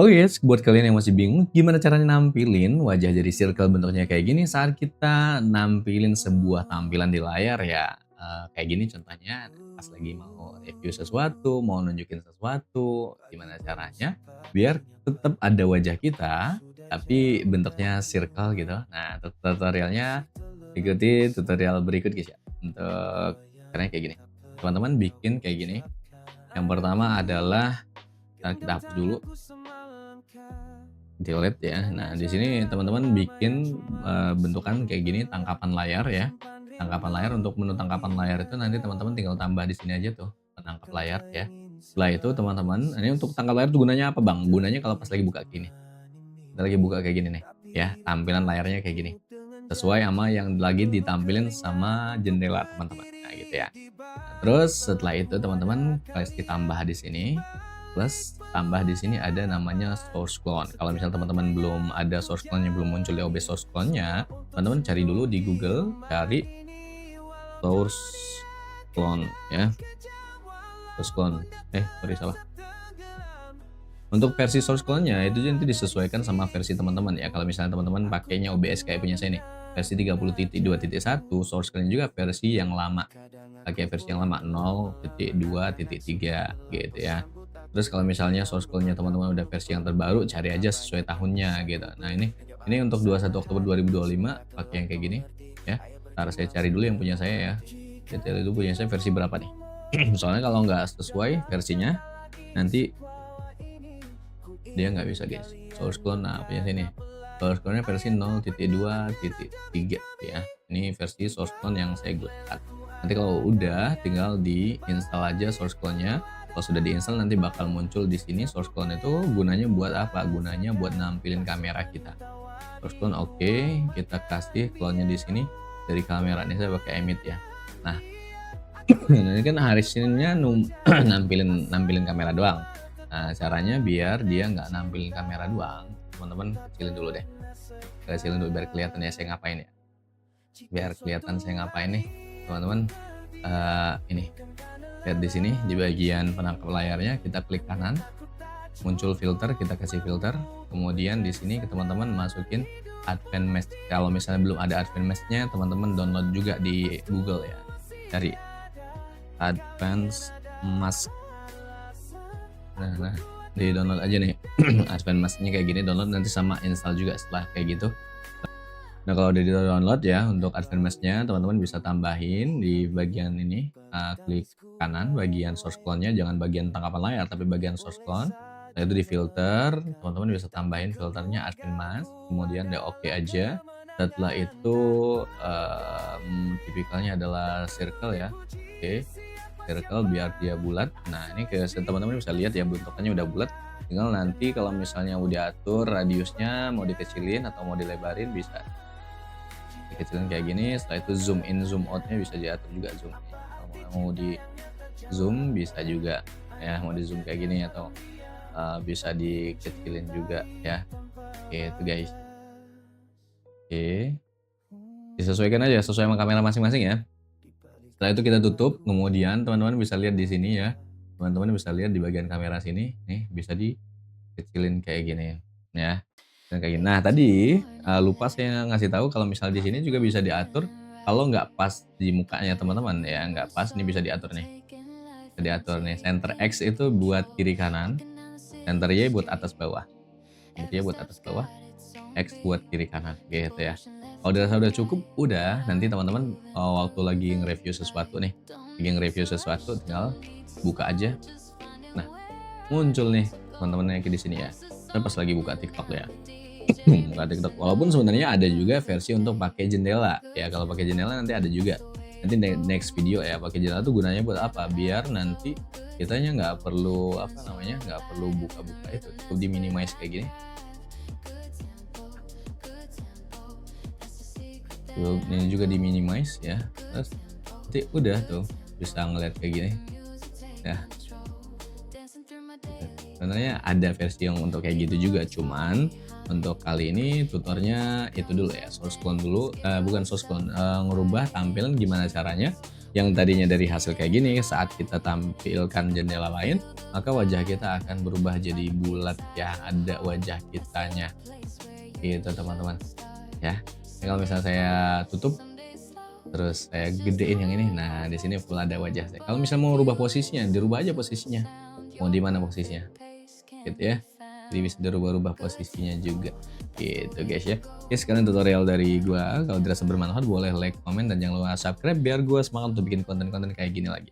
Oh yes, buat kalian yang masih bingung gimana caranya nampilin wajah dari circle bentuknya kayak gini saat kita nampilin sebuah tampilan di layar ya. Kayak gini contohnya pas lagi mau review sesuatu, mau nunjukin sesuatu, gimana caranya biar tetap ada wajah kita tapi bentuknya circle gitu. Nah, tutorialnya ikuti tutorial berikut guys ya. Untuk caranya kayak gini. Teman-teman bikin kayak gini. Yang pertama adalah kita hapus dulu delete ya. Nah, di sini teman-teman bikin, bentukan kayak gini tangkapan layar ya. Tangkapan layar untuk menu tangkapan layar itu nanti teman-teman tinggal tambah di sini aja tuh, penangkap layar ya. Setelah itu teman-teman, ini untuk tangkap layar tuh gunanya apa Bang? Gunanya kalau pas lagi buka gini, kita lagi buka kayak gini nih, ya tampilan layarnya kayak gini. Sesuai sama yang lagi ditampilin sama jendela teman-teman. Nah gitu ya. Nah, terus setelah itu teman-teman kasih tambah di sini, plus tambah di sini ada namanya source clone. Kalau misalnya teman-teman belum ada source clone-nya, belum muncul di OBS source clone-nya, teman-teman cari dulu di Google, cari source clone ya. Source clone. Sorry salah. Untuk versi source clone-nya itu nanti disesuaikan sama versi teman-teman ya. Kalau misalnya teman-teman pakainya OBS kayak punya saya nih, versi 30.2.1, source clone juga versi yang lama. Pakai versi yang lama 0.2.3 gitu ya. Terus kalau misalnya source clone-nya teman-teman udah versi yang terbaru, cari aja sesuai tahunnya gitu. Nah, ini untuk 21 Oktober 2025 pakai yang kayak gini ya. Ntar saya cari dulu yang punya saya ya. Detail itu punya saya versi berapa nih? Soalnya kalau nggak sesuai versinya nanti dia nggak bisa guys. Source clone, nah punya sini source clone-nya versi 0.2.3 ya. Ini versi source clone yang saya gunakan. Nanti kalau udah tinggal di install aja source clone-nya. Kalau sudah diinstal nanti bakal muncul di sini. Source clone itu gunanya buat apa? Gunanya buat nampilin kamera kita. Source clone oke, kita kasih clone-nya di sini dari kamera. Ini saya pakai emit ya. Nah, ini kan harusnya nampilin kamera doang. Nah, caranya biar dia nggak nampilin kamera doang, teman-teman kecilin dulu deh. Kecilin dulu biar kelihatan ya saya ngapain ya. Biar kelihatan saya ngapain nih, teman-teman. Ini lihat di sini di bagian penangkap layarnya kita klik kanan, muncul filter, kita kasih filter. Kemudian di sini teman-teman masukin Advanced Mask. Kalau misalnya belum ada Advanced Mask-nya, teman-teman download juga di Google ya. Cari Advanced Mask. Nah, di download aja nih. Advanced Mask-nya kayak gini, download nanti sama install juga setelah kayak gitu. Nah, kalau udah di download ya untuk Advanced Mask-nya, teman-teman bisa tambahin di bagian ini, klik kanan bagian source clone-nya, jangan bagian tangkapan layar tapi bagian source clone. Nah, itu di filter, teman-teman bisa tambahin filternya Advanced Mask, kemudian udah oke aja. Setelah itu tipikalnya adalah circle ya. Oke. Circle biar dia bulat. Nah, ini teman-teman bisa lihat ya bentukannya udah bulat. Tinggal nanti kalau misalnya udah atur radiusnya mau dikecilin atau mau dilebarin bisa dikecilin kayak gini. Setelah itu zoom in zoom outnya bisa diatur juga zoom. Kalau mau di zoom bisa juga ya, mau di zoom kayak gini atau bisa dikecilin juga ya. Oke, itu guys. Oke, disesuaikan aja sesuai sama kamera masing-masing ya. Setelah itu kita tutup, kemudian teman-teman bisa lihat di sini ya. Teman-teman bisa lihat di bagian kamera sini, nih bisa dikecilin kayak gini ya. Dan kayak gini. Nah, tadi lupa saya ngasih tahu kalau misal di sini juga bisa diatur kalau nggak pas di mukanya teman-teman ya, nggak pas nih bisa diatur nih. Bisa diatur nih. Center X itu buat kiri kanan, center Y buat atas bawah. Center Y buat atas bawah, X buat kiri kanan gitu ya. Kalau dirasa udah cukup, udah nanti teman-teman waktu lagi nge-review sesuatu nih, tinggal buka aja. Nah, muncul nih teman-teman yang di sini ya. Saya pas lagi buka TikTok ya. Buka TikTok. Walaupun sebenarnya ada juga versi untuk pakai jendela ya. Kalau pakai jendela nanti ada juga. Nanti next video ya, pakai jendela tuh gunanya buat apa? Biar nanti kitanya nggak perlu nggak perlu buka-buka itu, cukup di minimize kayak gini. Ini juga di minimize ya, terus nanti udah tuh bisa ngeliat kayak gini ya. Sebenarnya ada versi yang untuk kayak gitu juga, cuman untuk kali ini tutornya itu dulu ya, source clone dulu, bukan source clone, ngerubah tampilan gimana caranya yang tadinya dari hasil kayak gini, saat kita tampilkan jendela lain, maka wajah kita akan berubah jadi bulat ya, ada wajah kitanya gitu teman-teman ya. Ini kalau misalnya saya tutup terus saya gedein yang ini, nah di sini full ada wajah saya. Kalau misalnya mau rubah posisinya, dirubah aja posisinya, mau di mana posisinya gitu ya. Jadi bisa dirubah-rubah posisinya juga gitu guys ya. Oke, sekarang tutorial dari gua, kalau dirasa bermanfaat boleh like, komen, dan jangan lupa subscribe biar gua semangat untuk bikin konten-konten kayak gini lagi.